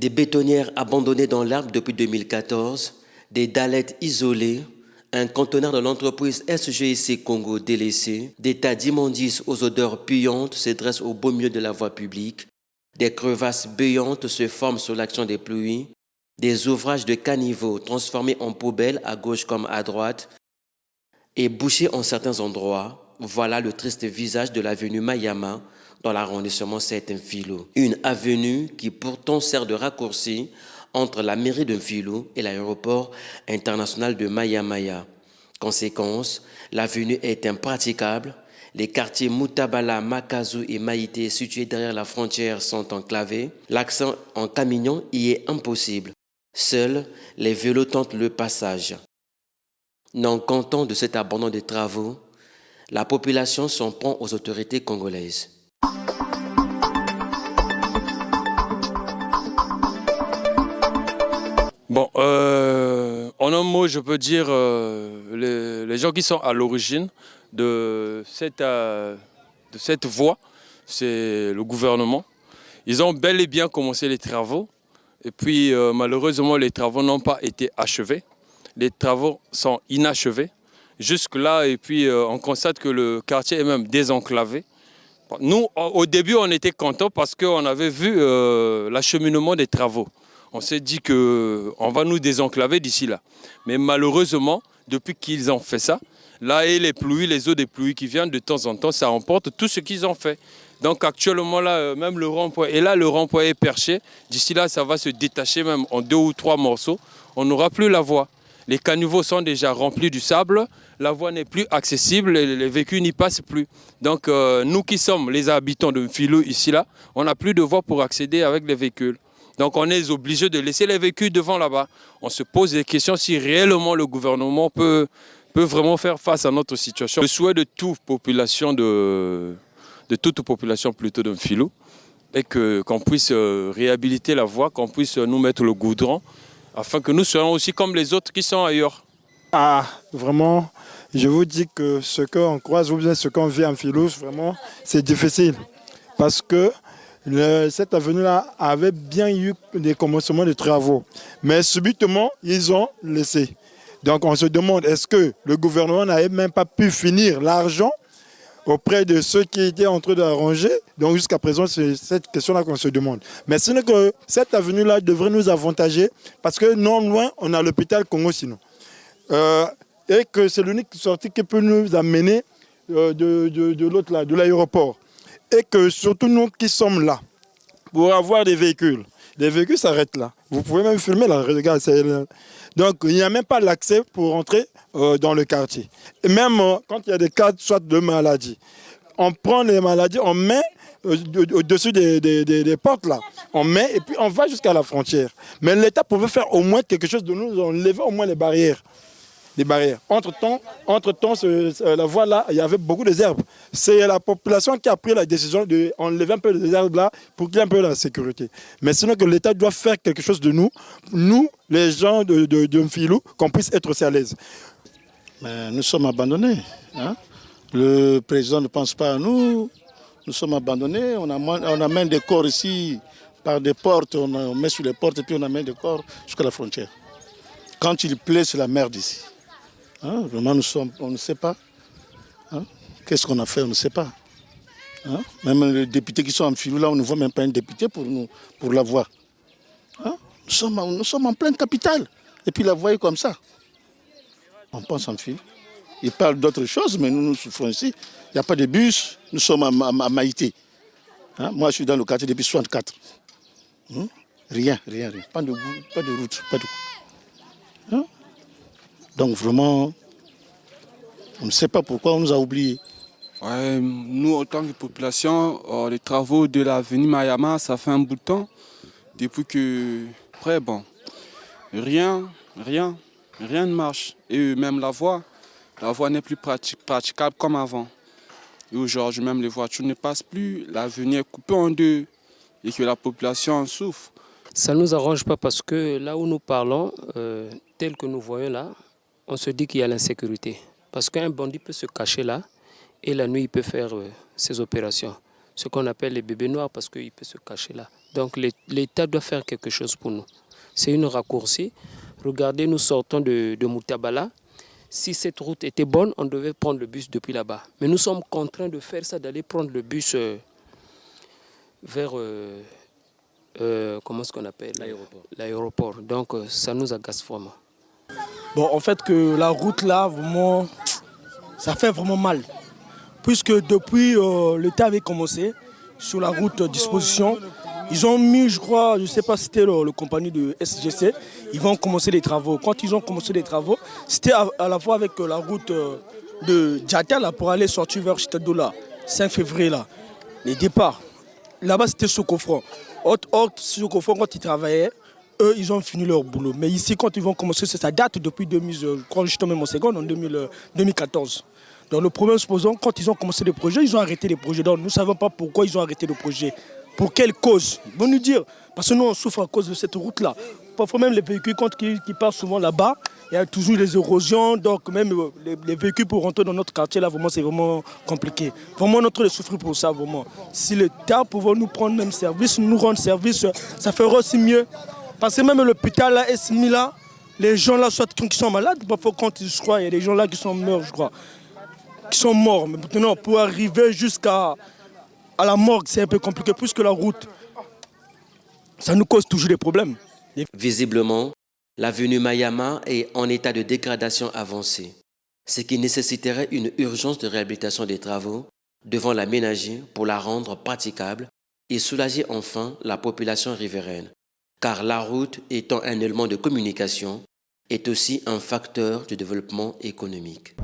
Des bétonnières abandonnées dans l'arbre depuis 2014, des dallettes isolées, un conteneur de l'entreprise SGIC Congo délaissé, des tas d'immondices aux odeurs puantes se dressent au beau milieu de la voie publique, des crevasses béantes se forment sous l'action des pluies, des ouvrages de caniveaux transformés en poubelles à gauche comme à droite et bouchés en certains endroits. Voilà le triste visage de l'avenue Mayama dans l'arrondissement 7 Mfilo. Une avenue qui pourtant sert de raccourci entre la mairie de Mfilo et l'aéroport international de Mayamaya. Conséquence, l'avenue est impraticable. Les quartiers Mutabala, Makazu et Maïté situés derrière la frontière sont enclavés. L'accès en camion y est impossible. Seuls les vélos tentent le passage. Non content de cet abandon des travaux, la population s'en prend aux autorités congolaises. Bon, en un mot, je peux dire les gens qui sont à l'origine de cette voie, c'est le gouvernement. Ils ont bel et bien commencé les travaux et puis malheureusement les travaux n'ont pas été achevés. Les travaux sont inachevés jusque-là et puis on constate que le quartier est même désenclavé. Nous, au début, on était contents parce qu'on avait vu l'acheminement des travaux. On s'est dit qu'on va nous désenclaver d'ici là. Mais malheureusement, depuis qu'ils ont fait ça, là et les pluies, les eaux des pluies qui viennent de temps en temps, ça emporte tout ce qu'ils ont fait. Donc actuellement là, même le rond-point, et là le rond-point est perché. D'ici là, ça va se détacher même en 2 ou 3 morceaux. On n'aura plus la voie. Les caniveaux sont déjà remplis du sable, la voie n'est plus accessible, les véhicules n'y passent plus. Donc nous qui sommes les habitants de Mfilo ici là, on n'a plus de voie pour accéder avec les véhicules. Donc on est obligé de laisser les véhicules devant là-bas. On se pose des questions si réellement le gouvernement peut vraiment faire face à notre situation. Le souhait de toute population de Mfilo est qu'on puisse réhabiliter la voie, qu'on puisse nous mettre le goudron, afin que nous soyons aussi comme les autres qui sont ailleurs. Ah, vraiment, je vous dis que ce qu'on croise ou bien ce qu'on vit en Mfilo, vraiment, c'est difficile. Parce que cette avenue-là avait bien eu des commencements de travaux. Mais subitement, ils ont laissé. Donc on se demande, est-ce que le gouvernement n'avait même pas pu finir l'argent auprès de ceux qui étaient en train d'arranger? Donc jusqu'à présent, c'est cette question-là qu'on se demande. Mais sinon que cette avenue-là devrait nous avantager parce que non loin, on a l'hôpital Congo sinon. Et que c'est l'unique sortie qui peut nous amener de l'autre là, de l'aéroport. Et que surtout nous qui sommes là, pour avoir des véhicules, les véhicules s'arrêtent là. Vous pouvez même filmer là, regarde, donc il n'y a même pas l'accès pour entrer dans le quartier. Et même quand il y a des cas soit de maladies, on prend les maladies, on met au-dessus des portes là, on met et puis on va jusqu'à la frontière. Mais l'État pouvait faire au moins quelque chose de nous, enlever au moins les barrières. Entre-temps, la voie là, il y avait beaucoup de herbes. C'est la population qui a pris la décision d'enlever un peu les herbes là pour qu'il y ait un peu la sécurité. Mais sinon que l'État doit faire quelque chose de nous les gens de Mfilo, qu'on puisse être aussi à l'aise. Nous sommes abandonnés. Hein? Le président ne pense pas à nous. Nous sommes abandonnés. On amène des corps ici par des portes. On met sur les portes et puis on amène des corps jusqu'à la frontière. Quand il plaît, c'est la merde ici. Hein? Vraiment, on ne sait pas. Hein? Qu'est-ce qu'on a fait, on ne sait pas. Hein? Même les députés qui sont en Mfilo, là, on ne voit même pas un député pour la voie. Hein? Nous sommes en pleine capitale. Et puis la voie est comme ça. On pense en Mfilo. Ils parlent d'autres choses, mais nous souffrons ici. Il n'y a pas de bus, nous sommes à Maïté. Hein? Moi, je suis dans le quartier depuis 64. Hein? Rien. Pas de route, pas de... Hein? Donc vraiment, on ne sait pas pourquoi on nous a oubliés. Ouais, nous, en tant que population, les travaux de l'avenue Mayama, ça fait un bout de temps. Depuis que, après, bon, rien ne marche. Et même la voie n'est plus praticable comme avant. Et aujourd'hui, même les voitures ne passent plus, l'avenue est coupée en deux et que la population en souffre. Ça ne nous arrange pas parce que là où nous parlons, tel que nous voyons là, on se dit qu'il y a l'insécurité. Parce qu'un bandit peut se cacher là et la nuit il peut faire ses opérations. ce qu'on appelle les bébés noirs parce qu'il peut se cacher là. Donc l'État doit faire quelque chose pour nous. C'est une raccourci. Regardez, nous sortons de Moutabala. Si cette route était bonne, on devait prendre le bus depuis là-bas. Mais nous sommes contraints de faire ça, d'aller prendre le bus vers, comment est-ce qu'on appelle? L'aéroport. Donc ça nous agace vraiment. Bon, en fait, que la route là, vraiment, ça fait vraiment mal. Puisque depuis l'État avait commencé sur la route disposition, ils ont mis, je crois, je ne sais pas si c'était le compagnie de SGC, ils vont commencer les travaux. Quand ils ont commencé les travaux, c'était à la fois avec la route de Djata là, pour aller sortir vers Chitadoula, 5 février là, les départs. Là-bas, c'était Sokofran. Sokofran, quand ils travaillaient, eux, ils ont fini leur boulot. Mais ici, quand ils vont commencer, ça date depuis 2000, je crois justement en seconde, en 2014. Donc le problème se posant, quand ils ont commencé les projets, ils ont arrêté les projets. Donc nous ne savons pas pourquoi ils ont arrêté le projet. Pour quelle cause? Ils vont nous dire. Parce que nous, on souffre à cause de cette route-là. Parfois même les véhicules, quand ils passent souvent là-bas, il y a toujours des érosions. Donc même les véhicules pour rentrer dans notre quartier, là, vraiment, c'est vraiment compliqué. Vraiment, notre souffrir pour ça, vraiment. Si l'État pouvait nous prendre même service, nous rendre service, ça ferait aussi mieux. Parce que même l'hôpital, là, SMI, là, les gens là, soit qui sont malades, parfois quand je crois, il y a des gens là qui sont morts, je crois. Qui sont morts. Mais maintenant, pour arriver jusqu'à la morgue, c'est un peu compliqué, plus que la route. Ça nous cause toujours des problèmes. Visiblement, l'avenue Mayama est en état de dégradation avancée, ce qui nécessiterait une urgence de réhabilitation des travaux devant l'aménager pour la rendre praticable et soulager enfin la population riveraine. Car la route, étant un élément de communication, est aussi un facteur de développement économique.